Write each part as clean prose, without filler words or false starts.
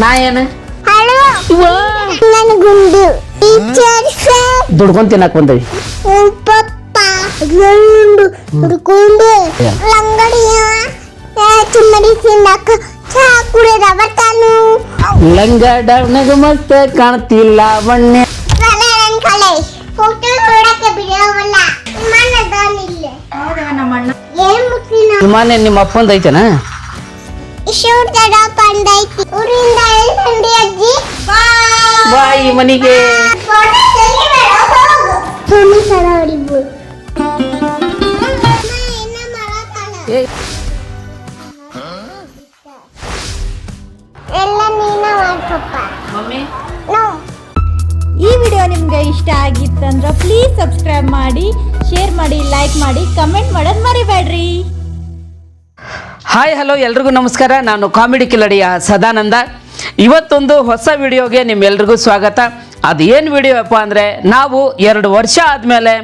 ನಾ ಏನು ಗುಂಡು ದುಡ್ಕೊಂಡ್ ತಿನ್ನಕ್ ಬಂದವಿ ಪಪ್ಪ ಹುಡ್ಕೊಂಡು ಅಂಗಡಿಯ ಚಿಮ್ಮಡಿ ತಿನ್ನಕ ಚಾ ಕುಡಿದ ಬರ್ತಾನು ಲಂಗ ಡವನಗ ಮಸ್ತ ಕಾಣ್ತಿಲ್ಲ ಬಣ್ಣೆ ನನ್ನ ಕಲೆ ಫೋಟೋ ನೋಡಕ್ಕೆ ಬಿಡವಲ್ಲ ಮನದಾನಿಲ್ಲ ಏನ್ ಮುತ್ತಿನ ವಿಮಾನ ನಿಮ್ಮ ಅಪ್ಪಂದ ಐತೆನಾ ಇಷ್ಟದ ಪಂಡೈತಿ ಊರಿಂದ ಸಂಡಿ ಅಜ್ಜಿ ಬಾ ಈ ಮನಿಗೆ ಸೋನಿ ಸರ ಹೊಡಿಬು ಎಲ್ಲ ನೀನ ಮಾಡ್ಪಪ್ಪ ಮಮ್ಮಿ ನೋ ಈ ವಿಡಿಯೋ ನಿಮಗೆ ಇಷ್ಟ ಆಗಿತ್ತಂದ್ರೆ ಪ್ಲೀಸ್ ಸಬ್ಸ್ಕ್ರೈಬ್ ಮಾಡಿ, ಶೇರ್ ಮಾಡಿ, ಲೈಕ್ ಮಾಡಿ, ಕಮೆಂಟ್ ಮಾಡೋದು ಮರಿಬೇಡ್ರಿ. ಹಾಯ್ ಹಲೋ ಎಲ್ರಿಗೂ ನಮಸ್ಕಾರ. ನಾನು ಕಾಮಿಡಿ ಕಿಲಡಿಯ ಸದಾನಂದ. ಇವತ್ತೊಂದು ಹೊಸ ವಿಡಿಯೋಗೆ ನಿಮ್ಮೆಲ್ರಿಗೂ ಸ್ವಾಗತ. ಅದೇನು ವಿಡಿಯೋಪ್ಪ ಅಂದರೆ, ನಾವು 2 ವರ್ಷ ಆದಮೇಲೆ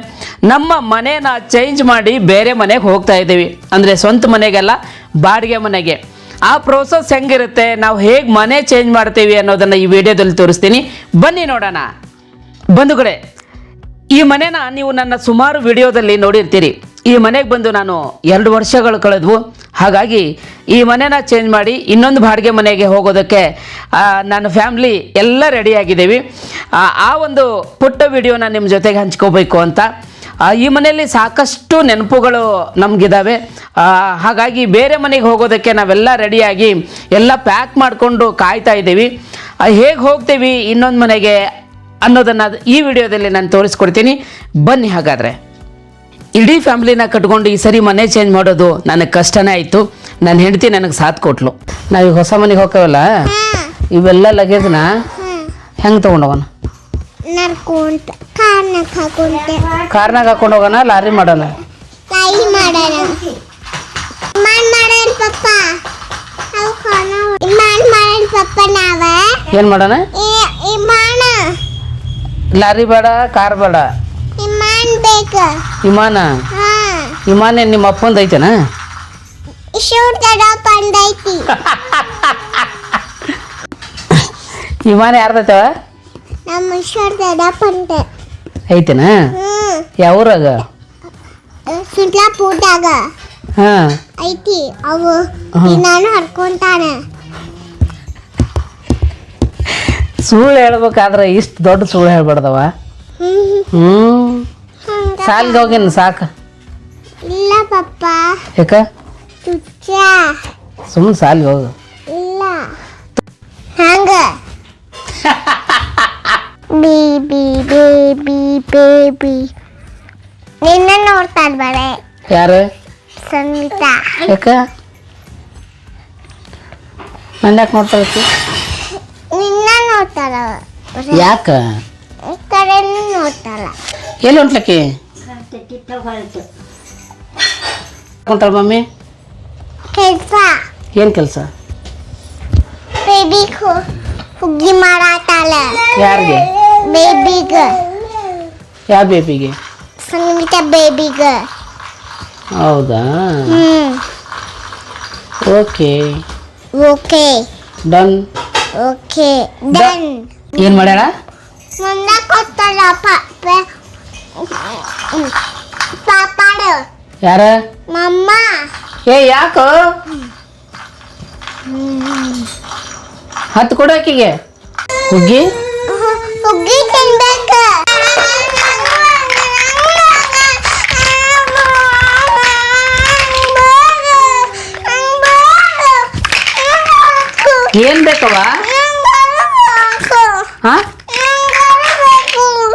ನಮ್ಮ ಮನೇನ ಚೇಂಜ್ ಮಾಡಿ ಬೇರೆ ಮನೆಗೆ ಹೋಗ್ತಾ ಇದ್ದೀವಿ. ಅಂದರೆ ಸ್ವಂತ ಮನೆಗೆಲ್ಲ, ಬಾಡಿಗೆ ಮನೆಗೆ. ಆ ಪ್ರೋಸೆಸ್ ಹೆಂಗಿರುತ್ತೆ, ನಾವು ಹೇಗೆ ಮನೆ ಚೇಂಜ್ ಮಾಡ್ತೀವಿ ಅನ್ನೋದನ್ನು ಈ ವಿಡಿಯೋದಲ್ಲಿ ತೋರಿಸ್ತೀನಿ. ಬನ್ನಿ ನೋಡೋಣ. ಬಂಧುಗಳೇ, ಈ ಮನೆನ ನೀವು ನನ್ನ ಸುಮಾರು ವಿಡಿಯೋದಲ್ಲಿ ನೋಡಿರ್ತೀರಿ. ಈ ಮನೆಗೆ ಬಂದು ನಾನು 2 ವರ್ಷಗಳು ಕಳೆದ್ವು. ಹಾಗಾಗಿ ಈ ಮನೆನ ಚೇಂಜ್ ಮಾಡಿ ಇನ್ನೊಂದು ಬಾಡಿಗೆ ಮನೆಗೆ ಹೋಗೋದಕ್ಕೆ ನನ್ನ ಫ್ಯಾಮ್ಲಿ ಎಲ್ಲ ರೆಡಿಯಾಗಿದ್ದೀವಿ. ಆ ಒಂದು ಪುಟ್ಟ ವಿಡಿಯೋನ ನಿಮ್ಮ ಜೊತೆಗೆ ಹಂಚ್ಕೋಬೇಕು ಅಂತ. ಈ ಮನೆಯಲ್ಲಿ ಸಾಕಷ್ಟು ನೆನಪುಗಳು ನಮಗಿದ್ದಾವೆ. ಹಾಗಾಗಿ ಬೇರೆ ಮನೆಗೆ ಹೋಗೋದಕ್ಕೆ ನಾವೆಲ್ಲ ರೆಡಿಯಾಗಿ ಎಲ್ಲ ಪ್ಯಾಕ್ ಮಾಡಿಕೊಂಡು ಕಾಯ್ತಾ ಇದ್ದೀವಿ. ಹೇಗೆ ಹೋಗ್ತೀವಿ ಇನ್ನೊಂದು ಮನೆಗೆ ಅನ್ನೋದನ್ನು ಈ ವಿಡಿಯೋದಲ್ಲಿ ನಾನು ತೋರಿಸ್ಕೊಡ್ತೀನಿ. ಬನ್ನಿ. ಹಾಗಾದರೆ ಇಡೀ ಫ್ಯಾಮ್ಲಿನ ಕಟ್ಕೊಂಡು ಈ ಸರಿ ಮನೆ ಚೇಂಜ್ ಮಾಡೋದು ನನಗೆ ಕಷ್ಟನೇ ಆಯಿತು. ನನ್ನ ಹೆಂಡತಿ ನನಗೆ ಸಾಥ್ ಕೊಟ್ಲು. ನಾವೀಗ ಹೊಸ ಮನೆಗೆ ಹೋಗ್ತೇವಲ್ಲ, ಇವೆಲ್ಲ ಲಗೇಜ್ನ ಹೆಂಗೆ ತೊಗೊಂಡೋಗೋಣ? ನರ್ಕೊಂತ ಕಾರ್ನಾಗ ಹಾಕೊಂಡು ಹೋಗೋಣ, ಲಾರಿ ಮಾಡೋಣ? ತಾಯಿ ಮಾಡೋಣ ಪಪ್ಪ ಪಪ್ಪ ನಾವ ಏನು ಮಾಡೋಣ? ಇಮಾನ ಲಾರಿ ಬೇಡ, ಕಾರ್ ಬೇಡ, ಇಮಾನ್ ಬೇಕ. ವಿಮಾನ. ಹಾ ವಿಮಾನ ನಿಮ್ಮ ಅಪ್ಪಂದು ಐತೆನಾ? ಇಷ್ಟದ ಪಂಡೈತಿ ವಿಮಾನ ಯಾರ್ದೈತವ? ನಮ್ಮ ಇಷ್ಟದ ಪಂಡ ಐತೆನಾ? ಯಾವ ಊರಾಗ? ಸುಟ್ಲಾಪುರದಾಗ ಹಾಂ ಐತಿ. ಅವು ನಾನು ಹರ್ಕೊಂತಾನೆ. ಸುಳ್ಳು ಹೇಳ್ಬೇಕಾದ್ರೆ ಇಷ್ಟು ದೊಡ್ಡ ಸುಳ್ಳು ಹೇಳ್ಬಾರ್ದವ. ಸಾಲಿಗೆ ಹೋಗಿನ ಸಾಕು. ಇಲ್ಲ ಪಪ್ಪ ಯಾಕ? ತುಚ್ಚ ಸುಮ್ಮನೆ ಸಾಲಿಗೆ ಹೋಗು. ಇಲ್ಲ ಹಂಗ ಬೇಬಿ ಬೇಬಿ ಬೇಬಿ ನಿನ್ನ ನೋಡ್ತಾರ ಬರೇ. ಯಾರು? ಸಂಗೀತಾ. ಯಾಕ? ನನ್ನ ಯಾಕೆ ನೋಡ್ತಾ ಇತ್ತು? ನಿನ್ನ ನೋಡ್ತಾರ. ಯಾಕ? ಈ ಕಡೆ ನೋಡ್ತಾರ. ಎಲ್ಲಿ ಹೊಂಟ್ಲಕ್ಕಿ? ಹೊಂಟಾಳ ಮಮ್ಮಿ? ಕೆಲ್ಸ. ಏನು ಕೆಲಸ? ಬೇಬಿ ಹುಗ್ಗಿ ಮಾಡಾತಾಳ. ಯಾರಿಗೆ? ಬೇಬಿಗ. ಯಾವ ಬೇಬಿಗೆ? ಸಂಗೀತ ಬೇಬಿಗ. ಹೌದಾ? Okay okay done. Okay done. ಏನು ಮಾಡ್ಯಾಳ? ಮುಂದೆ ಕೊಡ್ತಾಳ ಪಾಪಾಡ. ಯಾರ? ಮಮ್ಮ. ಏ ಯಾಕೋ? ಹತ್ತು ಕೊಡು ಆಕಿಗೆ ಹುಗ್ಗಿ. ಹುಗ್ಗಿ ತಿನ್ಬೇಕ. ಏನ್ ಬೇಕವ? ಹಾ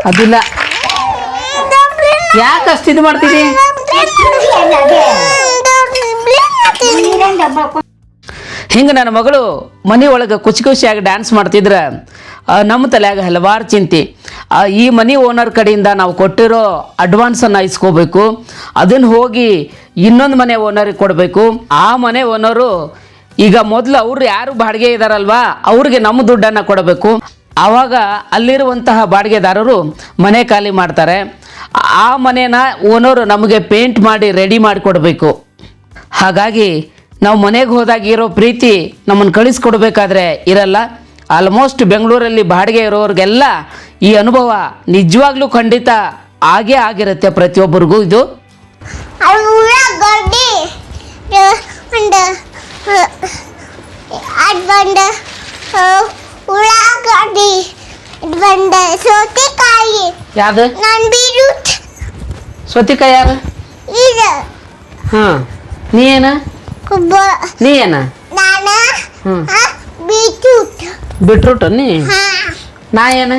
ಅದಿಲ್ಲ. ಯಾಕೆ ಅಷ್ಟು ಇದು ಮಾಡ್ತೀವಿ? ಹಿಂಗೆ ನನ್ನ ಮಗಳು ಮನೆ ಒಳಗೆ ಖುಷಿ ಖುಷಿಯಾಗಿ ಡ್ಯಾನ್ಸ್ ಮಾಡ್ತಿದ್ರೆ ನಮ್ಮ ತಲೆಯಾಗ ಹಲವಾರು ಚಿಂತೆ. ಈ ಮನೆ ಓನರ್ ಕಡೆಯಿಂದ ನಾವು ಕೊಟ್ಟಿರೋ ಅಡ್ವಾನ್ಸನ್ನು ಇಸ್ಕೋಬೇಕು, ಅದನ್ನು ಹೋಗಿ ಇನ್ನೊಂದು ಮನೆ ಓನರಿಗೆ ಕೊಡಬೇಕು. ಆ ಮನೆ ಓನರು ಈಗ ಮೊದಲು ಅವ್ರು ಯಾರು ಬಾಡಿಗೆ ಇದ್ದಾರಲ್ವಾ ಅವ್ರಿಗೆ ನಮ್ಮ ದುಡ್ಡನ್ನು ಕೊಡಬೇಕು. ಆವಾಗ ಅಲ್ಲಿರುವಂತಹ ಬಾಡಿಗೆದಾರರು ಮನೆ ಖಾಲಿ ಮಾಡ್ತಾರೆ. ಆ ಮನೇನ ಓನರು ನಮಗೆ ಪೇಂಟ್ ಮಾಡಿ ರೆಡಿ ಮಾಡಿಕೊಡ್ಬೇಕು. ಹಾಗಾಗಿ ನಾವು ಮನೆಗೆ ಹೋದಾಗ ಇರೋ ಪ್ರೀತಿ ನಮ್ಮನ್ನು ಕಳಿಸ್ಕೊಡ್ಬೇಕಾದ್ರೆ ಇರಲ್ಲ. ಆಲ್ಮೋಸ್ಟ್ ಬೆಂಗಳೂರಲ್ಲಿ ಬಾಡಿಗೆ ಇರೋರಿಗೆಲ್ಲ ಈ ಅನುಭವ ನಿಜವಾಗ್ಲೂ ಖಂಡಿತ ಆಗೇ ಆಗಿರುತ್ತೆ ಪ್ರತಿಯೊಬ್ಬರಿಗೂ ಇದು. ಅದು ಉಳ್ಳಾಗಡ್ಡಿ ಒಂದು ಅದು ಬಂದು ಉಳ್ಳಾಗಡ್ಡಿ ಇದು ಬಂದು ಸೌತೆಕಾಯಿ ಯಾವ್ದು ನಾನು ಬೀಟ್ರೂಟ್ ಸೌತೆಕಾಯಿ ಯಾರು? ಇದು ಹಾಂ ನೀ ಏನ ನೀ ಏನ ನಾನು ಹ್ಮ್. ಬೀಟ್ರೂಟ್ ಬಿಟ್ರೂಟ ನೀ ಹಾ ನಾ ಏನ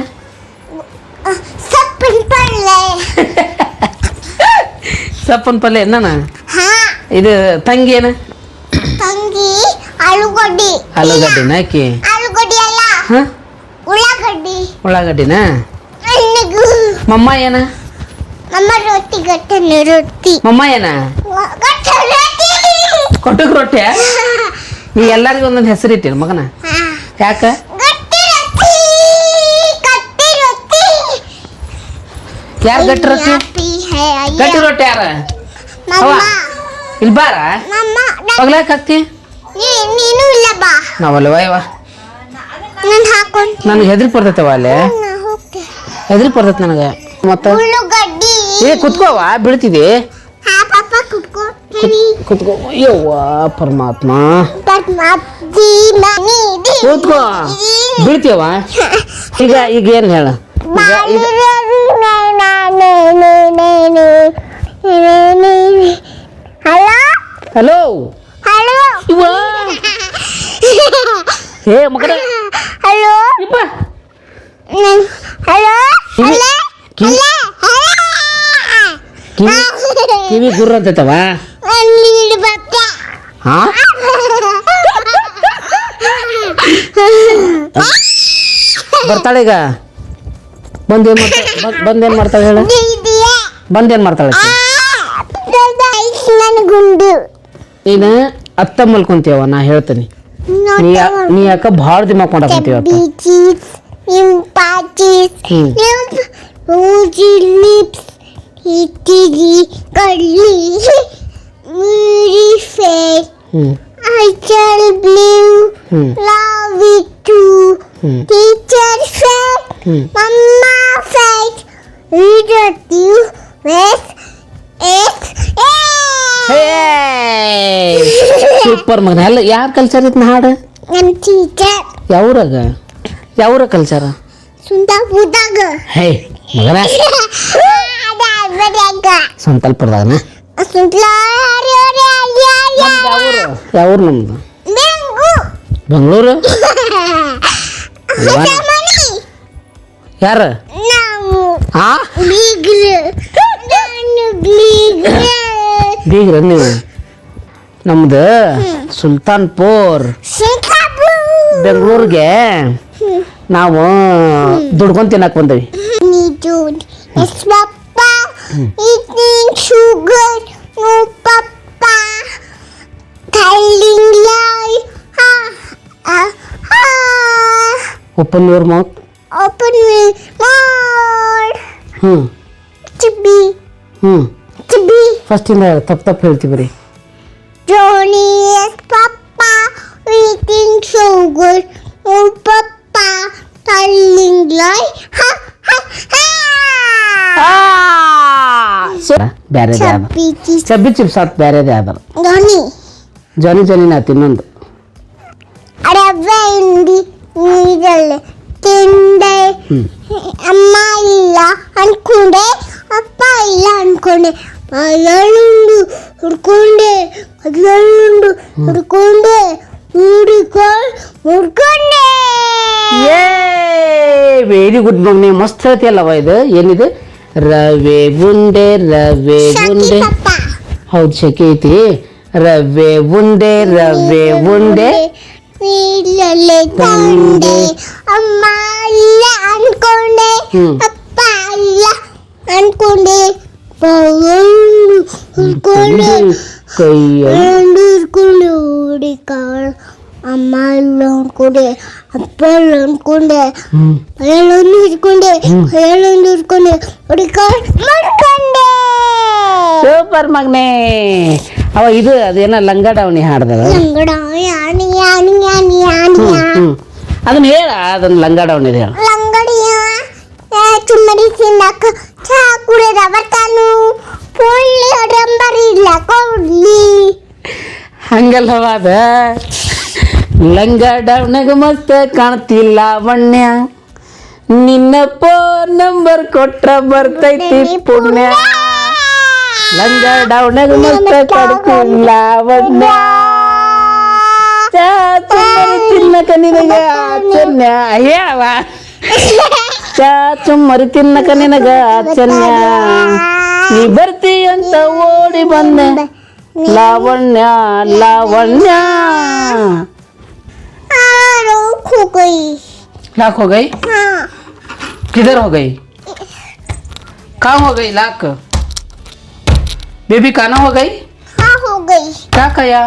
ಸೊಪ್ಪಿನ ಪಲ್ಲೆ ಸಪ್ಪನ್ ಪಲ್ಯ ನಾನು ಹಾ ಇದು ತಂಗಿ ಏನ ತಂಗಿ ಆಲೂಗಡ್ಡಿ ಆಲೂಗಡ್ಡಿನ ಹಾಕಿ ಆಲೂಗಡ್ಡಿ ಅಲ್ಲ ಹಾಂ ಉಳ್ಳಾಗಡ್ಡಿ ಉಳ್ಳಾಗಡ್ಡಿನ ನನಗೂ ಮಮ್ಮ ಏನ ನಮ್ಮ ರೊಟ್ಟಿ ಗಟ್ಟನೆ ರೊಟ್ಟಿ ಮಮ್ಮ ಏನ ಗಟ್ಟ ರೊಟ್ಟಿ ಕೊಟ್ಟಗ್ ರೊಟ್ಟಿ ನೀ ಎಲ್ಲರಿಗೂ ಒಂದೊಂದು ಹೆಸರು ಇಟ್ಟಿರ ಮಗನ ಹಾ ಯಾಕ ಗಟ್ಟಿ ರೊಟ್ಟಿ ಗಟ್ಟಿ ರೊಟ್ಟಿ ಯಾರು ಗಟ್ಟಿ ರೊಟ್ಟಿ ಹ್ಯಾಪಿ ಹೇ ಅಯ್ಯ ಗಟ್ಟಿ ರೊಟ್ಟಿ ಯಾರ ಮಮ್ಮ ಇಲ್ಲಿ ಬಾರ ಮಮ್ಮ ಪಗ್ಲಾಕ್ ಹಾಕ್ತಿ ನೀನು ಇಲ್ಲ ಬಾ ನಾವಲ್ವ ಇವ ನಾನು ಹಾಕೊಂಡು ನನಗೆ ಹೆದ್ರಿ ಬರ್ತೈತವ ಅಲ್ಲೇ ಹೋಗ್ತೆ ಹೆದ್ರಿ ಬರ್ತೈತೆ ನನಗೆ ಮತ್ತೆ ಉಳ್ಳಾಗಡ್ಡಿ ಏ ಕುತ್ಕೋವ ಬೀಳ್ತಿದಿ ಹಾ ಪಾಪ ಕುಟ್ಕೋ ಕುತ್ಕೋ ಯವ್ವ ಪರಮಾತ್ಮ ಪದ್ಮಾವತಿ ಮನಿ ಕೂತ್ಕೋ ಬೀಳ್ತೀಯವ ಈಗ ಈಗ ಏನು ಹೇಳ ಈಗ ಹಲೋ ಹಲೋ ಹಲೋ ಇವ ಏ ಮಗನ ಹಲೋ ಇಪ್ಪ ಹಲೋ ಕಿವಿ ಕಿವಿ ಕಿವಿ ಕಿವಿ ಗುರ್ರ ಅಂತೈತವ ಹಾ ಬರ್ತಾಳೆ ಈಗ ಬಂದೇನ್ ಮಾಡ್ತಾಳೆ ಹೇಳ ಬಂದೇನ್ ಮಾಡ್ತಾಳೆ ಗುಂಡು ನೀನು ಅತ್ತ ಮಲ್ಕೊಂತೀವ ನಾ ಹೇಳ್ತೀನಿ ನೀ ಯಾಕ ಭಾಳ ದಿನ ಕೊಂಡಾಕೊಂತೀವತ್ತ lips, hitty, curly, moody face. I shall blue, love it too. Teacher said, Mama said, read it you with it. Super ಮಗನ ಅಲ್ಲ ಯಾರ ಕಲ್ಚರ್ ಇತ್ತು ಹಾಡು ನಮ್ಮ ಟೀಚರ್ ಯಾವ್ರ ಕಲ್ಚರ ಸುಂದರಪುರದಾಗ ಹೇ ಮಗನ ಸಂತಲ್ಪುರದಾಗನ ಯಾವ್ರು ನಮ್ದು ಬೆಂಗಳೂರು ಯಾರ ಹಾ ಬೀಗ್ರ ನೀವು ನಮ್ದು ಸುಲ್ತಾನ್ಪುರ್ ಬೆಂಗಳೂರಿಗೆ ನಾವು ದುಡ್ಕೊಂಡ್ ತಿನ್ನಕ್ ಬಂದೇವಿ eating sugar, no papa, telling lie, open your mouth open me more, to be, first ಇಂದ ತಪ್ಪು ಹೇಳ್ತೀವಿ ರೀ Johnny is papa, eating sugar, no papa, telling lie, ಬ್ಯಾರೆದೇ ಅದ ಚಬ್ಬಿ ಚಿಪ್ಸ್ ಆತ್ ಬ್ಯಾರೆದೇ ಅದ Johnny. ಜಾನಿ ನಾತ್ ಇನ್ನೊಂದು ರವೆ ಹಿಂಡಿ ನೀರಲ್ಲಿ ತಿಂದೆ ಅಮ್ಮ ಇಲ್ಲ ಅನ್ಕೊಂಡೆ ಅಪ್ಪ ಇಲ್ಲ ಅನ್ಕೊಂಡೆ ಅದರಲ್ಲುಂಡು ಹುಡ್ಕೊಂಡೆ ಅದರಲ್ಲುಂಡು ಹುಡ್ಕೊಂಡೆ ಹುಡ್ಕೊಂಡೆ ವೆರಿ ಗುಡ್ ಮಗ್ನೆ ಮಸ್ತ್ ಹೇಳ್ತಿಯಲ್ಲವ ಇದು ಏನಿದೆ ರವೆ ಗುಂಡೆ ಹೌದು ಶೆಕೆ ಐತಿ ರವೆ ಉಂಡೆ ನೀರಲ್ಲೇ ತಂದೆ ಅಮ್ಮ ಇಲ್ಲ ಅನ್ಕೊಂಡೆ ಅಪ್ಪ ಇಲ್ಲ ಅನ್ಕೊಂಡೆ ಹುಡ್ಕೊಂಡೆ ಹುಡ್ಕೊಂಡೆ ಹುಡುಕಾಳು ಅಮ್ಮ ಇಲ್ಲ ಅನ್ಕೊಂಡೆ ಅಪ್ಪ ಇಲ್ಲ ಅನ್ಕೊಂಡೆ ಹೇಳೊಂದು ಹಿಡ್ಕೊಂಡೆ ಹುಡುಕಾಳು ಮಾಡ್ಕೊಂಡೆ ಸೂಪರ್ ಮಗ್ನೆ ಅವ ಇದು ಅದೇನ ಲಂಗಡವಣಿ ಹಾಡ್ದವ ಅದನ್ನ ಹೇಳ, ಅದನ್ನ ಲಂಗಾಡವನ್ ಇದೆ ಹೇಳ. ಲಂಗಡಿಯ ಚುಮ್ಮರಿ ತಿನ್ನಕ ಚಾ ಕುಡಿದ ಬರ್ತಾನು ಪುಳ್ಳಿ ರಂಬರಿ ಇಲ್ಲ ಕೊಡ್ಲಿ. ಹಂಗಲ್ಲವ ಅದ. ಲಂಗಾಡವನಾಗ ಮಸ್ತ ಕಾಣ್ತಿಲ್ಲ ಲಾವಣ್ಯ, ನಿನ್ನ ಫೋನ್ ನಂಬರ್ ಕೊಟ್ರ ಬರ್ತೈತಿ ಪುಣ್ಯ. ಲಂಗಾಡವನಾಗ ಮಸ್ತ ಕಾಣ್ತಿಲ್ಲ ಲಾವಣ್ಯ, ಚಾ ಚುಮ್ಮರಿ ತಿನ್ನಕ ನಿನಗ ಆಚನ್ಯ. ಹೇಳವ. ಚಾ ಚುಮ್ಮರಿ ತಿನ್ನಕ ನಿನಗ ಆಚನ್ಯ, ನೀ ಬರ್ತಿ ಅಂತ ಓಡಿ ಬಂದೆ लावण्या लावण्या. लाख हो गई. लाख हो गई? हाँ. किधर हो गई? कहाँ हो गई लाख? बेबी खाना हो गई? हाँ हो गई. क्या खाया?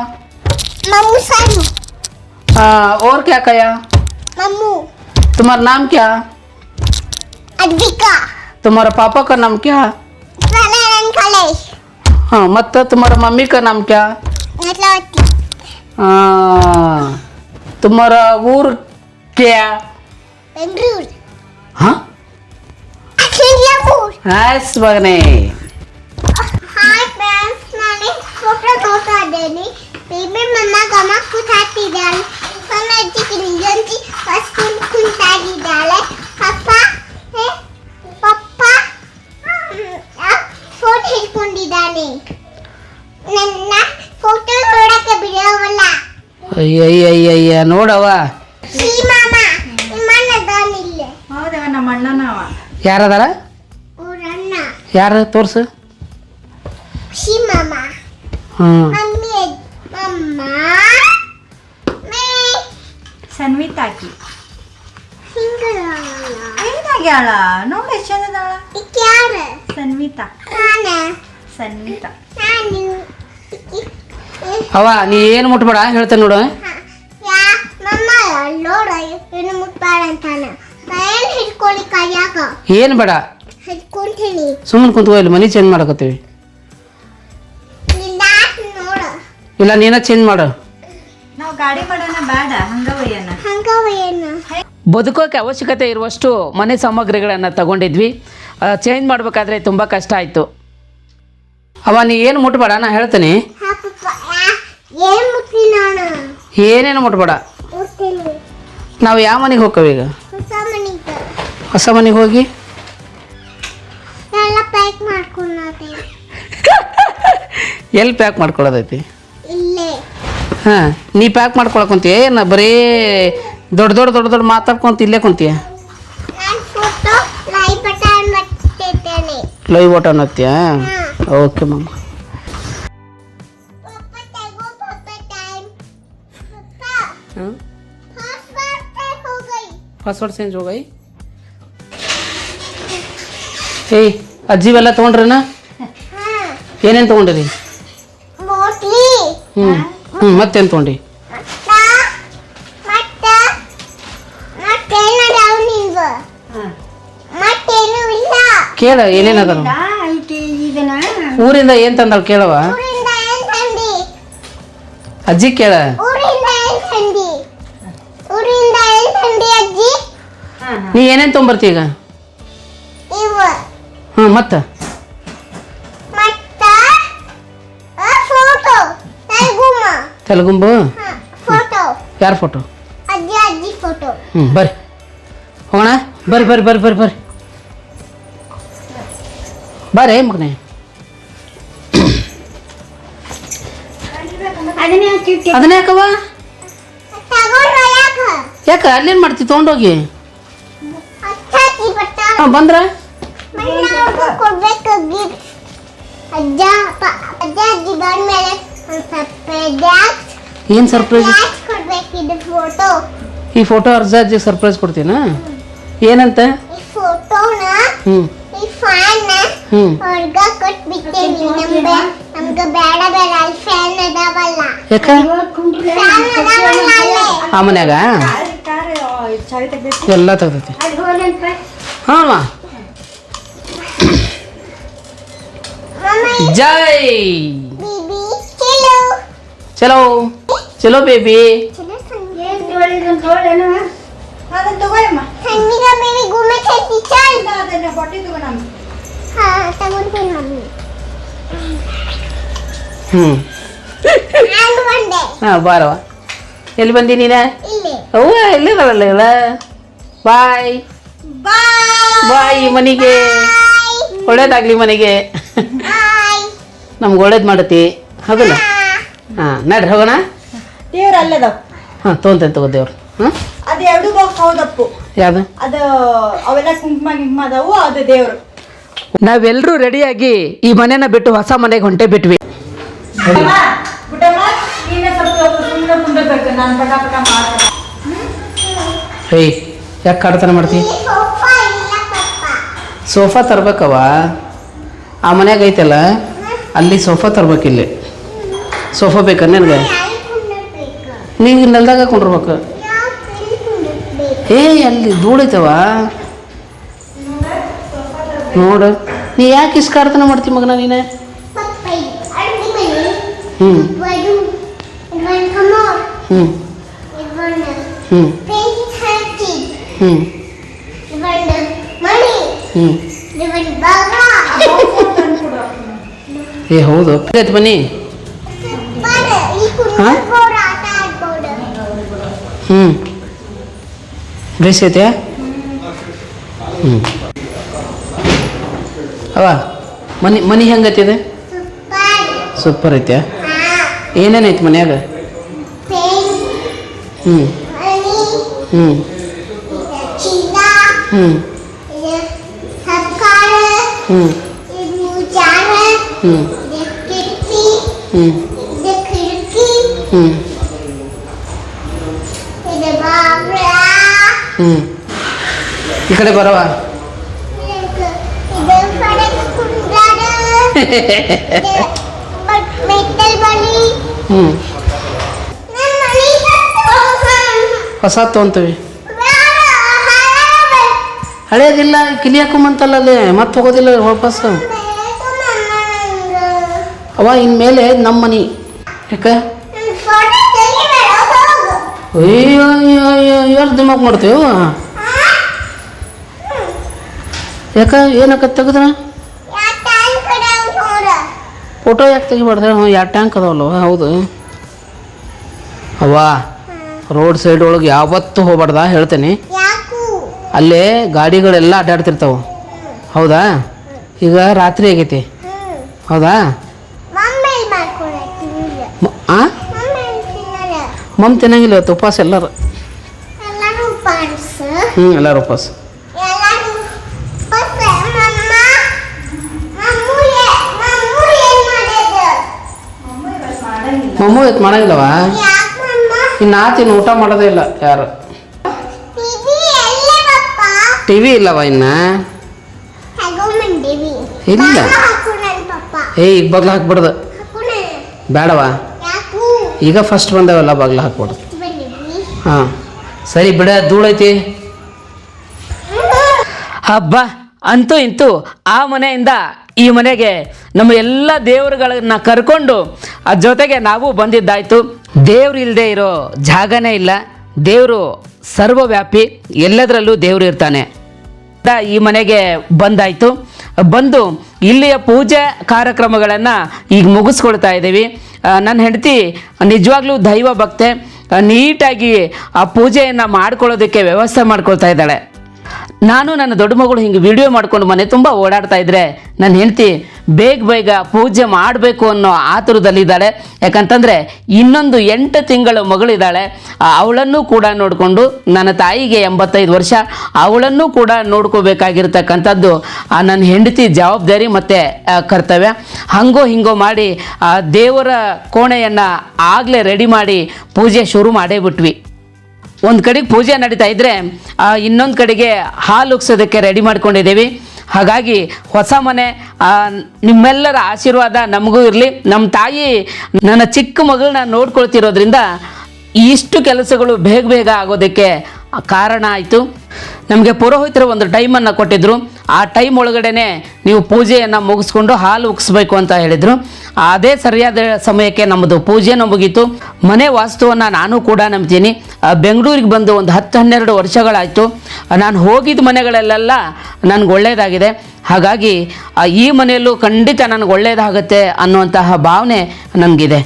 मम्मू सानू. और क्या खाया? मम्मू. तुम्हारा नाम क्या? अद्विका. तुम्हारा पापा का नाम क्या? प्रणयन कलेश. हाँ मत तुम्हारा मम्मी का नाम क्या? नटवती. तुम्हारा ऊर क्या? बेंगलुरु. हाँ सिंगापुर. आइस बगने. हाय फ्रेंड्स, नानी फोटो नोटा देनी बेबी मम्मा गमा कुठाती डाल सनजी किलियंजी स्कूल कुंतागी डाले पापा है पापा फोन ಹಿಡ್ಕೊಂಡಿದ್ದಾನೆ. ನನ್ನ ಫೋಟೋ ನೋಡಕ್ಕೆ ಬಿಡೋವಲ್ಲ. ಅಯ್ಯಯ್ಯಯ್ಯ ನೋಡವ. ಶ್ರೀ ಮಾಮ ನಿಮ್ಮಣ್ಣದಾನಿಲ್ಲ. ಹೌದವ ನಮ್ಮ ಅಣ್ಣನವ. ಯಾರದಾರ? ಊರಣ್ಣ. ಯಾರು ತೋರ್ಸು. ಶ್ರೀ ಮಾಮ. ಮಮ್ಮಿ ಮಮ್ಮ ಮೇ ಸನ್ವಿತಾಕಿ ಹಿಂಗಲ್ಲ. ಏನಾಗ್ಯಾಳ ನೋಡಿ ಎಷ್ಟು ಚಂದದಾಳ. ಇಕ್ಕೆ ಯಾರು? ಸನ್ವಿತಾ. ನಾನು. ಸನ್ವಿತಾ. ನಾನು. ಅವ ನೀ ಏನು ಮುಟ್ಬೇಡ ಹೇಳ್ತೇನೆ ನೋಡು. ಯಾ ಮಮ್ಮ ನೋಡ ಏನು ಮುಟ್ಬೇಡ ಅಂತಾನ. ನಾನು ಹಿಡ್ಕೊಳ್ಳಿ ಕೈಯಾಗ. ಏನು ಬೇಡ, ಹಿಡ್ಕೊಂತೀನಿ. ಸುಮ್ಮನೆ ಕುಂತ್ಕೋ, ಇಲ್ಲಿ ಮನಿ ಚೇಂಜ್ ಮಾಡಕತ್ತೀವಿ. ನಿನ್ನ ನೋಡ. ಇಲ್ಲ ನೀನ ಚೇಂಜ್ ಮಾಡು. ನಾವು ಗಾಡಿ ಮಾಡೋಣ ಬೇಡ, ಹಂಗ ಒಯ್ಯೋಣ. ಹಂಗವೇನು? ಬದುಕೋಕೆ ಅವಶ್ಯಕತೆ ಇರುವಷ್ಟು ಮನೆ ಸಾಮಗ್ರಿಗಳನ್ನು ತಗೊಂಡಿದ್ವಿ. ಚೇಂಜ್ ಮಾಡಬೇಕಾದ್ರೆ ತುಂಬ ಕಷ್ಟ ಆಯಿತು. ಅವ ನೀ ಏನು ಮುಟ್ಬೇಡ, ನಾ ಹೇಳ್ತೀನಿ. ಏನು ಮುಟ್ಟಿ ನಾನು? ಏನೇನು ಮುಟ್ಬೇಡ. ಮುಟ್ತೀನಿ. ನಾವು ಯಾವ ಮನೆಗೆ ಹೋಗ್ತೇವೆ ಈಗ? ಹೊಸ ಮನೆಗೆ. ಹೊಸ ಮನೆಗೆ ಹೋಗಿ ಎಲ್ಲ ಪ್ಯಾಕ್ ಮಾಡ್ಕೊಂಡೈತಿ. ಎಲ್ಲಿ ಪ್ಯಾಕ್ ಮಾಡ್ಕೊಳ್ಳೋದೈತಿ? ಇಲ್ಲೇ. ಹಾಂ, ನೀ ಪ್ಯಾಕ್ ಮಾಡ್ಕೊಳಕುಂತೀಯ? ನಾ ಬರೀ ದೊಡ್ಡ ದೊಡ್ಡ ದೊಡ್ಡ ದೊಡ್ಡ ಮಾತಾಡ್ಕೊಂತ ಇಲ್ಲೇ ಕುಂತೀಯ? ನಾನು ಫೋಟೋ ಲೈವ್ ಬಟನ್ ಮಾಡ್ತಿದ್ದೇನೆ. ಲೈವ್ ಓಟ್ ಅನ್ನತ್ತೀಯ? ಓಕೆ ಮಮ್ಮ. ಪಪ್ಪ ತೆಗೋ ಪಪ್ಪ ಟೈಮ್. ಪಪ್ಪ ಹಾಂ, ಪಾಸ್ವರ್ಡ್ हो गई. ಪಾಸ್ವರ್ಡ್ ಚೇಂಜ್ हो गई. ಏಯ್ ಅಜ್ಜಿವೆಲ್ಲ ತೊಗೊಂಡ್ರನ? ಹಾಂ. ಏನೇನು ತೊಗೊಂಡಿರಿ? ಮೋಟ್ಲಿ. ಮತ್ತೇನು ತೊಗೊಂಡಿ? ಮತ್ತೇನದಾವ ನಿಂದು? ಮತ್ತೇನು ಇಲ್ಲ. ಕೇಳ ಏನೇನದ. ಊರಿಂದ ಏನು ತಂದಳು ಕೇಳವ. ಊರಿಂದ ಏನ್ ತಂದಿ? ಅಜ್ಜಿ ಕೇಳ. ಊರಿಂದ ಏನ್ ತಂದಿ? ಊರಿಂದ ಏನ್ ತಂದಿ ಅಜ್ಜಿ? ನೀ ಏನೇನು ತೊಗೊಂಬರ್ತಿ ಈಗ? ಇವು ಮತ್ತೆ ಮತ್ತ ಫೋಟೋ ತೆಲುಗುಂಬು. ಫೋಟೋ. ಯಾರ ಫೋಟೋ? ಅಜ್ಜಿ ಫೋಟೋ. ಬರ್ರಿ ಹೋಗೋಣ. ಬರ್ರಿ ಬರ್ರಿ ಬರ್ರಿ ಬರ್ರಿ ಬರ್ರಿ ಬರ್ರಿ ಮಗನೇ. ಅದನ್ನ ಯಾಕವ? ತಗೊಂಡ್ರ ಯಾಕ? ಯಾಕ ಅಲ್ಲೇನು ಮಾಡ್ತಿ ತೊಗೊಂಡೋಗಿ? ಅಜ್ಜಿ ಬಟ್ಟ ಹಾಂ ಬಂದ್ರ ಕೊಡ್ಬೇಕು ಗಿಫ್ಟ್. ಅಜ್ಜ ಅಜ್ಜಿ ಬಂದ್ಮೇಲೆ ಒಂದು ಸರ್ಪ್ರೈಸ್ ಏನು ಸರ್ಪ್ರೈಸ್? ಕೊಡ್ಬೇಕಿದ್ದು ಫೋಟೋ. ಈ ಫೋಟೋ ಅಜ್ಜಿಗೆ ಸರ್ಪ್ರೈಸ್ ಕೊಡ್ತೀನ? ಏನಂತ? ಈ ಫೋಟೋನ ಈ ಫ್ಯಾನ್ ಹೊರ್ಗ ಕೊಟ್ಬಿಟ್ಟೇನಿ. ನಮ್ಗೆ ಬೇಡ ಬೇಡ ಅಲ್ಲಿ ಫ್ಯಾನ್ ಅದಾವಲ್ಲ. ಯಾಕ? ಫ್ಯಾನ್ ಅದಾವಲ್ಲ ಅಲ್ಲೇ. ಆ ಮನ್ಯಾಗ ಎಲ್ಲ ತೆಗ್ದೈತಿ. ಹಾಂ ಜೈ ಬೀಬಿ ಚಲೋ ಚಲೋ ಚಲೋ ಬೇಬಿ. ಚಲೋ ಸಂಜೆ ಅದನ್ನ ತಗೋಯಮ್ಮ. ठंडी मेरी घूमे खेती चल ಇಲ್ಲ, ಅದನ್ನ ಬಟ್ಟೆ ತಗೋಣಮ್ಮ. हाँ तगोತೀನಿ मम्मी ಹ್ಞೂ ನಾನು ಬಂದೆ ಹಾಂ ಬಾರವ. ಎಲ್ಲಿ ಬಂದಿ ನೀನು? ಇಲ್ಲಿ ಅವ್ವ ಎಲ್ಲಿದಾವಲ್ಲ. ಬಾಯ್ ಬಾಯ್ ಮನೆಗೆ. ಒಳ್ಳೇದಾಗ್ಲಿ ಮನೆಗೆ. ಬಾಯ್ ನಮ್ಗೆ ಒಳ್ಳೇದು ಮಾಡತಿ ಹೌದಲ್ಲ? ಹಾಂ ನಡ್ರಿ ಹೋಗೋಣ. ದೇವ್ರ ಅಲ್ಲದವ್. ಹಾಂ ತೊಗೊಂತೇನೆ ತಗೋ ದೇವ್ರು. ಹಾಂ ಅದು ಎರಡು ಬಾಕ್ಸ್ ಹೌದಪ್ಪು. ಯಾವುದು? ಅದು ಅವೆಲ್ಲ ಕುಂಕುಮ ಅದಾವು, ಅದು ದೇವ್ರು. ನಾವೆಲ್ಲರೂ ರೆಡಿಯಾಗಿ ಈ ಮನೆನ ಬಿಟ್ಟು ಹೊಸ ಮನೆಗೆ ಹೊಂಟೆ ಬಿಟ್ವಿ. ಪುಟ್ಟಮ್ಮ, ನೀನೇ ಸ್ವಲ್ಪ ಸುಮ್ಮನೆ ಕುಂದಿರ್ಬೇಕು, ನಾನು ಪಟ ಪಟ ಮಾಡ್ತೇನೆ. ಏಯ್ ಯಾಕೆ ಕಾಡ್ತಾನೆ ಮಾಡ್ತಿ? ಇಲ್ಲಿ ಸೋಫಾ ಇಲ್ಲ ಪಪ್ಪ ಸೋಫಾ ತರ್ಬೇಕವ. ಆ ಮನ್ಯಾಗ ಐತಲ್ಲ ಅಲ್ಲಿ ಸೋಫಾ ತರ್ಬೇಕಿಲ್ಲಿ. ಸೋಫಾ ಬೇಕಾ ನಿನಗೆ? ಯಾರು ಕುಂದಿರ್ಬೇಕು ನೀವು ನೆಲ್ದಾಗ ಕೊಂಡಿರ್ಬೇಕು. ಯಾವ ಎಲ್ಲಿ ಕುಂದಿರ್ಬೇಕು ಏಯ್ ಅಲ್ಲಿ ಧೂಳೈತವ ನೋಡು. ನೀ ಯಾಕೆ ಇಷ್ಟು ಕಾಡ್ತಾನೆ ಮಾಡ್ತಿ ಮಗನ ನೀನೆ? ಪಪ್ಪ ಅಡುಗೆ ಮನೆ ಹ್ಞೂ One ಕಮೋಡ್ ಹ್ಞೂ one ಹ್ಞೂ painting handy ಹ್ಞೂ one money ಹ್ಞೂ one baga ಏ ಹೌದು ಆಯ್ತು ಬನ್ನಿ. ಬರ ಈ ಕುಂದಿರ್ಬೋದು ಆಟ ಆಡ್ಬೋದು ಹ್ಞೂ ಬೇಸೈತೆ. ಹ್ಞೂ ಅವ ಮನೆ ಹೆಂಗೈತಿದೆ? ಸೂಪರ್ ಸೂಪರ್ ಐತೆ. ಹಾ ಏನೇನೈತೆ ಮನ್ಯಾಗ? ಪೇಂಟ್ ಹ್ಞೂ ಮನಿ ಹ್ಞೂ ಚಿನ್ನ ಹ್ಞೂ ಸರ್ಕಾರ ಹ್ಞೂ ಇದು ಜಾರ ಹ್ಞೂ ಇದು ಕಿಟಕಿ ಹ್ಞೂ ಇದು ಕಿಟಕಿ ಹ್ಞೂ ಇದು ಬಾಗ್ಲ ಹ್ಞೂ ಈ ಕಡೆ ಬರವ. ಇದು ಕಡೆಗೆ ಕುಂದಾರ ಮೆಟ್ಟಲ್ ಬಲಿ ಹ್ಞೂ ನನ್ನ ಮನೆ ಹೊಸ ತೊಗೊಂತೀವಿ. ಹಳೇದಿಲ್ಲ ಕಿಲಿ ಹಾಕೊಂಬಂತಲ್ಲ ಅಲ್ಲೇ ಮತ್ತೆ ಹೋಗೋದಿಲ್ಲ ವಾಪಸ್ಸು. ಅವ ಇನ್ಮೇಲೆ ನಮ್ಮ ಮನೆ. ಯಾಕೆ? ಅಯ್ಯೋ ಅಯ್ಯೋ ಅಯ್ಯೋ ಎಷ್ಟು ದಿಮಾಕ್ ಮಾಡ್ತೀವಿ. ಯಾಕ ಏನಕ್ಕ ತೆಗೆದ್ರ ಫೋಟೋ ಯಾಕೆ ತೆಗಿಬಾರ್ದು? ಹ್ಞೂ 2 ಟ್ಯಾಂಕ್ ಅದಾವಲ್ವ? ಹೌದು ಅವ್ವ. ರೋಡ್ ಸೈಡ್ ಒಳಗೆ ಯಾವತ್ತೂ ಹೋಗ್ಬಾರ್ದ ಹೇಳ್ತೇನೆ. ಅಲ್ಲೇ ಗಾಡಿಗಳೆಲ್ಲ ಅಡ್ಡಾಡ್ತಿರ್ತಾವೆ. ಹೌದಾ? ಈಗ ರಾತ್ರಿ ಆಗೈತಿ. ಹೌದಾ? ಆ ಮಮ್ ತಿನ್ನಂಗಿಲ್ಲ ಇವತ್ತು ಉಪವಾಸ ಎಲ್ಲರೂ. ಹ್ಞೂ ಎಲ್ಲರೂ ಉಪವಾಸ. ಮಮ್ಮೂ ಇವತ್ತು ಮಾಡಂಗಿಲ್ಲವ. ಇನ್ನು ಆತಿನ ಊಟ ಮಾಡೋದೇ ಇಲ್ಲ ಯಾರು. ಟಿ ವಿ ಇಲ್ಲವ ಇನ್ನು. ಇಲ್ಲ ಏಯ್ ಈಗ ಬಾಗ್ಲು ಹಾಕ್ಬಿಡ್ದು ಬೇಡವ. ಈಗ ಫಸ್ಟ್ ಬಂದವಲ್ಲ ಬಾಗ್ಲು ಹಾಕ್ಬಿಡ್ದು. ಹಾಂ ಸರಿ ಬಿಡ ಧೂಳೈತಿ. ಹಬ್ಬ ಅಂತೂ ಇಂತೂ ಆ ಮನೆಯಿಂದ ಈ ಮನೆಗೆ ನಮ್ಮ ಎಲ್ಲ ದೇವರುಗಳನ್ನ ಕರ್ಕೊಂಡು ಅದ್ರ ಜೊತೆಗೆ ನಾವು ಬಂದಿದ್ದಾಯಿತು. ದೇವ್ರು ಇಲ್ಲದೆ ಇರೋ ಜಾಗನೇ ಇಲ್ಲ. ದೇವರು ಸರ್ವವ್ಯಾಪಿ, ಎಲ್ಲದರಲ್ಲೂ ದೇವರು ಇರ್ತಾನೆ. ಈ ಮನೆಗೆ ಬಂದಾಯಿತು. ಬಂದು ಇಲ್ಲಿಯ ಪೂಜೆ ಕಾರ್ಯಕ್ರಮಗಳನ್ನು ಈಗ ಮುಗಿಸ್ಕೊಳ್ತಾ ಇದ್ದೀವಿ. ನನ್ನ ಹೆಂಡತಿ ನಿಜವಾಗ್ಲೂ ದೈವ ಭಕ್ತೆ. ನೀಟಾಗಿ ಆ ಪೂಜೆಯನ್ನು ಮಾಡ್ಕೊಳ್ಳೋದಕ್ಕೆ ವ್ಯವಸ್ಥೆ ಮಾಡ್ಕೊಳ್ತಾ ಇದ್ದಾಳೆ. ನಾನು ನನ್ನ ದೊಡ್ಡ ಮಗಳು ಹಿಂಗೆ ವಿಡಿಯೋ ಮಾಡ್ಕೊಂಡು ಮನೆ ತುಂಬ ಓಡಾಡ್ತಾ ಇದ್ದರೆ ನನ್ನ ಹೆಂಡತಿ ಬೇಗ ಪೂಜೆ ಮಾಡಬೇಕು ಅನ್ನೋ ಆತುರದಲ್ಲಿದ್ದಾಳೆ. ಯಾಕಂತಂದರೆ ಇನ್ನೊಂದು 8 ತಿಂಗಳ ಮಗಳಿದ್ದಾಳೆ. ಅವಳನ್ನು ಕೂಡ ನೋಡಿಕೊಂಡು ನನ್ನ ತಾಯಿಗೆ 85 ವರ್ಷ, ಅವಳನ್ನು ಕೂಡ ನೋಡ್ಕೋಬೇಕಾಗಿರ್ತಕ್ಕಂಥದ್ದು ನನ್ನ ಹೆಂಡತಿ ಜವಾಬ್ದಾರಿ ಮತ್ತು ಕರ್ತವ್ಯ. ಹಾಗೋ ಹಿಂಗೋ ಮಾಡಿ ದೇವರ ಕೋಣೆಯನ್ನು ಆಗಲೇ ರೆಡಿ ಮಾಡಿ ಪೂಜೆ ಶುರು ಮಾಡೇ ಬಿಟ್ವಿ. ಒಂದು ಕಡೆಗೆ ಪೂಜೆ ನಡೀತಾ ಇದ್ದರೆ ಇನ್ನೊಂದು ಕಡೆಗೆ ಹಾಲು ಉಗ್ಸೋದಕ್ಕೆ ರೆಡಿ ಮಾಡ್ಕೊಂಡಿದ್ದೀವಿ. ಹಾಗಾಗಿ ಹೊಸ ಮನೆ ನಿಮ್ಮೆಲ್ಲರ ಆಶೀರ್ವಾದ ನಮಗೂ ಇರಲಿ. ನಮ್ಮ ತಾಯಿ ನನ್ನ ಚಿಕ್ಕ ಮಗಳನ್ನ ನೋಡ್ಕೊಳ್ತಿರೋದ್ರಿಂದ ಇಷ್ಟು ಕೆಲಸಗಳು ಬೇಗ ಆಗೋದಕ್ಕೆ ಕಾರಣ ಆಯಿತು. ನಮಗೆ ಪುರೋಹಿತರು ಒಂದು ಟೈಮನ್ನು ಕೊಟ್ಟಿದ್ದರು. ಆ ಟೈಮ್ ಒಳಗಡೆ ನೀವು ಪೂಜೆಯನ್ನು ಮುಗಿಸ್ಕೊಂಡು ಹಾಲು ಉಕ್ಸ್ಬೇಕು ಅಂತ ಹೇಳಿದರು. ಅದೇ ಸರಿಯಾದ ಸಮಯಕ್ಕೆ ನಮ್ಮದು ಪೂಜೆನೂ ಮುಗೀತು. ಮನೆ ವಾಸ್ತುವನ್ನು ನಾನು ಕೂಡ ನಂಬ್ತೀನಿ. ಬೆಂಗಳೂರಿಗೆ ಬಂದು ಒಂದು 10-12 ವರ್ಷಗಳಾಯಿತು. ನಾನು ಹೋಗಿದ್ದ ಮನೆಗಳಲ್ಲೆಲ್ಲ ನನಗೆ ಒಳ್ಳೆಯದಾಗಿದೆ. ಹಾಗಾಗಿ ಈ ಮನೆಯಲ್ಲೂ ಖಂಡಿತ ನನಗೆ ಒಳ್ಳೆಯದಾಗುತ್ತೆ ಅನ್ನುವಂತಹ ಭಾವನೆ ನನಗಿದೆ.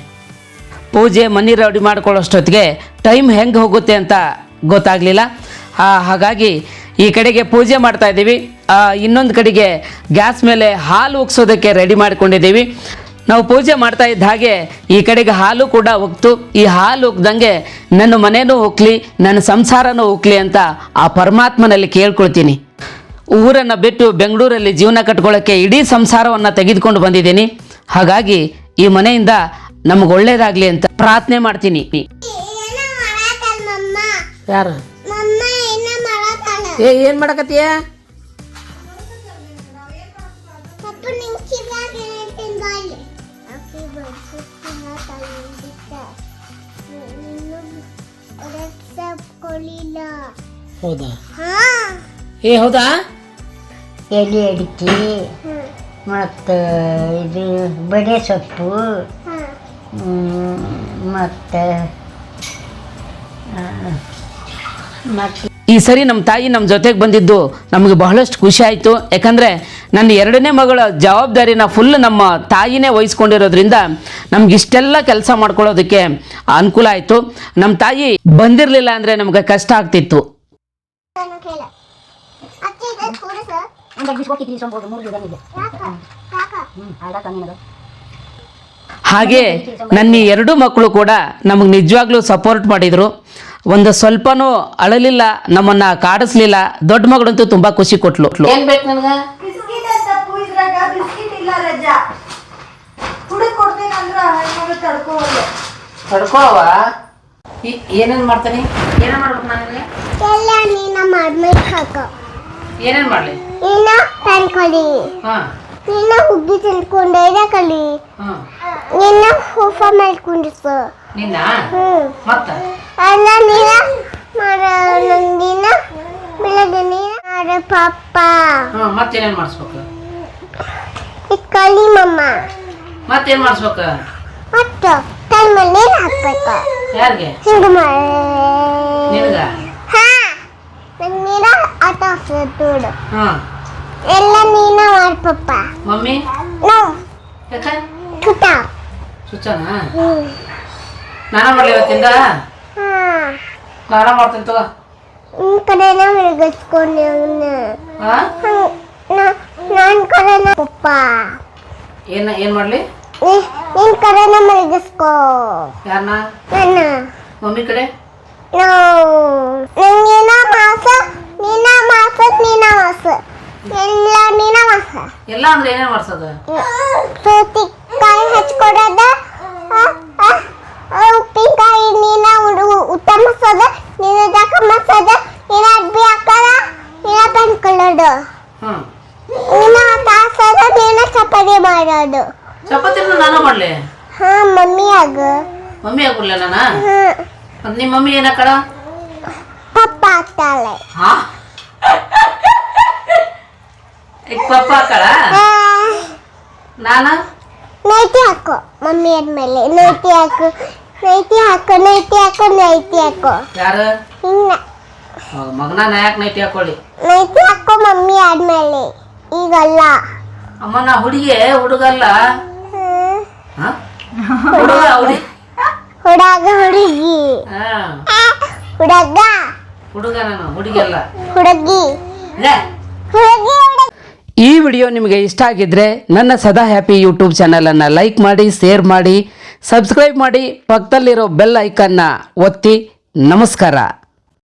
ಪೂಜೆ ಮನೆ ರೆಡಿ ಮಾಡ್ಕೊಳ್ಳೋಷ್ಟೊತ್ತಿಗೆ ಟೈಮ್ ಹೆಂಗೆ ಹೋಗುತ್ತೆ ಅಂತ ಗೊತ್ತಾಗಲಿಲ್ಲ. ಹಾಗಾಗಿ ಈ ಕಡೆಗೆ ಪೂಜೆ ಮಾಡ್ತಾ ಇದ್ದೀವಿ, ಇನ್ನೊಂದು ಕಡೆಗೆ ಗ್ಯಾಸ್ ಮೇಲೆ ಹಾಲು ಉಗ್ಸೋದಕ್ಕೆ ರೆಡಿ ಮಾಡ್ಕೊಂಡಿದ್ದೀವಿ. ನಾವು ಪೂಜೆ ಮಾಡ್ತಾ ಇದ್ದ ಹಾಗೆ ಈ ಕಡೆಗೆ ಹಾಲು ಕೂಡ ಉಗ್ತು. ಈ ಹಾಲು ಉಗ್ದಂಗೆ ನನ್ನ ಮನೆಯೂ ಉಕ್ಲಿ, ನನ್ನ ಸಂಸಾರನೂ ಉಕ್ಲಿ ಅಂತ ಆ ಪರಮಾತ್ಮನಲ್ಲಿ ಕೇಳ್ಕೊಳ್ತೀನಿ. ಊರನ್ನು ಬಿಟ್ಟು ಬೆಂಗಳೂರಲ್ಲಿ ಜೀವನ ಕಟ್ಕೊಳ್ಳೋಕ್ಕೆ ಇಡೀ ಸಂಸಾರವನ್ನು ತೆಗೆದುಕೊಂಡು ಬಂದಿದ್ದೀನಿ. ಹಾಗಾಗಿ ಈ ಮನೆಯಿಂದ ನಮಗೆ ಒಳ್ಳೇದಾಗಲಿ ಅಂತ ಪ್ರಾರ್ಥನೆ ಮಾಡ್ತೀನಿ. ಏನೋ ಮಾಡಾತಾಳ ಮಮ್ಮ. ಯಾರು ಮಮ್ಮ ಏನೋ ಮಾಡಾತಾಳ. ಏನು ಮಾಡಕತ್ತೀಯ? ಪಪ್ಪ ನಿಂಗೆ ಕಿವ್ಯಾಗ ಹೇಳ್ತೀನಿ ಬಾಯ್ಲಿ. ಅಕ್ಕಿ ಬಡ್ಸುತ್ತಿಲ್ಲ ಕೊಳಿಲ್ಲ. ಹೌದಾ? ಹಾ ಹೌದಾ? ಎಲೆ ಅಡಿಕೆ ಮತ್ತು ಇದು ಬಡೆ ಸೊಪ್ಪು ಮತ್ತು ಈ ಸರಿ ನಮ್ಮ ತಾಯಿ ನಮ್ಮ ಜೊತೆಗೆ ಬಂದಿದ್ದು ನಮಗೆ ಬಹಳಷ್ಟು ಖುಷಿ ಆಯಿತು. ಯಾಕಂದರೆ ನನ್ನ 2ನೇ ಮಗಳ ಜವಾಬ್ದಾರಿನ ಫುಲ್ ನಮ್ಮ ತಾಯಿನೇ ವಹಿಸ್ಕೊಂಡಿರೋದ್ರಿಂದ ನಮ್ಗೆ ಇಷ್ಟೆಲ್ಲ ಕೆಲಸ ಮಾಡ್ಕೊಳ್ಳೋದಕ್ಕೆ ಅನುಕೂಲ ಆಯಿತು. ನಮ್ಮ ತಾಯಿ ಬಂದಿರಲಿಲ್ಲ ಅಂದರೆ ನಮಗೆ ಕಷ್ಟ ಆಗ್ತಿತ್ತು. ಕೇಳ ಅಕ್ಕಿ ಇದೆ ಕೂರಿಸ. ಹಾಗೆ ನನ್ನ 2 ಮಕ್ಕಳು ಕೂಡ ನಮಗೆ ನಿಜವಾಗ್ಲೂ ಸಪೋರ್ಟ್ ಮಾಡಿದರು. ಒಂದು ಸ್ವಲ್ಪನೂ ಅಳಲಿಲ್ಲ, ನಮ್ಮನ್ನು ಕಾಡಿಸ್ಲಿಲ್ಲ. ದೊಡ್ಡ ಮಗಳಂತೂ ತುಂಬ ಖುಷಿ ಕೊಟ್ಲು. ಏನು ಬೇಕು ನನಗೆ? ಬಿಸ್ಕಿಟ್ ಅಂತ ಇದ್ರಾಗ ಬಿಸ್ಕಿಟ್ ಇಲ್ಲ ರಜಾ. ಹುಡುಕ್ ಕೊಡ್ತೀನಿ ಅಂದ್ರೆ ಹೆಣ್ಮಗಳು ತಡ್ಕೋವಲ್ಲ. ತಡ್ಕೊಳವ? ಏನೇನು ಮಾಡ್ತಾನೆ? ಏನೇನು ಮಾಡ್ಬೇಕು ನನಗೆ? ಎಲ್ಲ ನೀನ ಮಾಡ್ಮೇಲೆ ಹಾಕ. ಏನೇನು ಮಾಡಲಿ? ನೀನ ಪ್ಯಾನ್ ಕಲಿ, ಹಾಂ, ನೀನ ಹುಗ್ಗಿ ತಿಳ್ಕೊಂಡೆ ಕಲಿ, ಹಾಂ, ನಿನ್ನ ಹೂಫ ಮಾಡ್ಕೊಂಡಿಸ. ನಿನ್ನ ಮತ್ತೆ ಅಲ್ಲ ನೀನ ಮಾಡ ನಂದಿನ ಬೆಳಗ್ಗೆ ನೀನ ಮಾಡ ಪಪ್ಪ. ಹಾಂ, ಮತ್ತೇನೇನು ಮಾಡಿಸ್ಬೇಕು? ಕಲಿ ಮಮ್ಮ. ಮತ್ತೇನು ಮಾಡಿಸ್ಬೇಕು? ಮತ್ತು ಟೈಮಲ್ಲಿ ನೀರು ಹಾಕ್ಬೇಕು. ಯಾರಿಗೆ? ಹಿಂಗೆ ಮಾಡಿ ನಿನಗ? ಹಾ ನಂಗೆ ನೀರ ಆಟ ನೋಡು. ಹಾಂ, ಎಲ್ಲ ನೀನ ಮಾಡ ಪಪ್ಪ. ಮಮ್ಮಿ ನೋ ಯಾಕೆ? ತುಟ. ಸುಚ್ಚನ ಸ್ನಾನ ಮಾಡಲಿ ಇವತ್ತಿಂದ? ಹಾ ಸ್ನಾನ ಮಾಡ್ತೀನಿ ತಗೋ. ನಿನ್ ಕಡೆನ ಮಿರ್ಗಿಸ್ಕೊಂಡೆ ಅವನ್ನ. ಹಾಂ, ನನ್ನ ಕಡೆನ ಪಪ್ಪ. ಏನು ಮಾಡಲಿ? ನಿನ್ ಕಡೆನ ಮಿರ್ಗಿಸ್ಕೋ. ಯಾರನ್ನ? ನನ್ನ ಮಮ್ಮಿ ಕಡೆ? ನೋ ನಂಗೇನ ಮಾಸ ನೀನ ಮಾಸ ನೀನ ಮಾಸ ಎಲ್ಲ ನೀನ ಮಾಸ. ಎಲ್ಲ ಅಂದ್ರೆ ಏನೇನು ಮಾಡ್ಸೋದು? ಸೌತಿಕಾಯಿ ಹಚ್ಕೊಡೋದ, ಉಪ್ಪಿನಕಾಯಿ ನೀನ ಊಟ ಮಸೋದ, ನೀನ ಜಾಕ ಮಸೋದ, ನೀನ ಅಡ್ಬಿ ಹಾಕೋದ, ನೀನ ಪಂಚ್ಕೊಳ್ಳೋದು, ಹ್ಞೂ, ನೀನ ತಾಸೋದ, ನೀನ ಚಪಾತಿ ಮಾಡೋದು. ಚಪಾತಿನ ನಾನು ಮಾಡಲಿ? ಹಾ ಮಮ್ಮಿ ಆಗ. ಮಮ್ಮಿ ಆಗ್ಬಿಡ್ಲ ನಾನು? ಹಾ ಮತ್ತು ನಿಮ್ಮ ಮಮ್ಮಿ ಏನಕ್ಕಳ? ಪಪ್ಪ ಆಗ್ತಾಳೆ. ಹಾಂ, ಈಗ ಪಪ್ಪ ಹಾಕಳ? ನಾನು ನೈಟಿ ಹಾಕೋ ಮಮ್ಮಿ ಆದ್ಮೇಲೆ. ನೈಟಿ ಹಾಕು, ನೈಟಿ ಹಾಕೋ, ನೈಟಿ ಹಾಕೋ, ನೈಟಿ ಹಾಕೋ. ಯಾರು? ಇನ್ನ ಮಗನ ಯಾಕೆ ನೈಟಿ ಹಾಕೊಳ್ಳಿ? ನೈಟಿ ಹಾಕೋ ಮಮ್ಮಿ ಆದ್ಮೇಲೆ, ಈಗಲ್ಲ. ಅಮ್ಮ ನಾ ಹುಡುಗಲ್ಲ. ಹಾಂ, ಹುಡುಗ ಹುಡುಗಿ. ಹಾಂ, ಹುಡುಗ ನಾನು, ಹುಡುಗಿಯಲ್ಲ. ಹುಡುಗಿ ಹುಡುಗಿ. ಈ ವಿಡಿಯೋ ನಿಮಗೆ ಇಷ್ಟ ಆಗಿದ್ರೆ ನನ್ನ ಸದಾ ಹ್ಯಾಪಿ ಯೂಟ್ಯೂಬ್ ಚಾನಲನ್ನು ಲೈಕ್ ಮಾಡಿ, ಶೇರ್ ಮಾಡಿ, ಸಬ್ಸ್ಕ್ರೈಬ್ ಮಾಡಿ, ಪಕ್ಕದಲ್ಲಿರೋ ಬೆಲ್ ಐಕನ್ನ ಒತ್ತಿ. ನಮಸ್ಕಾರ.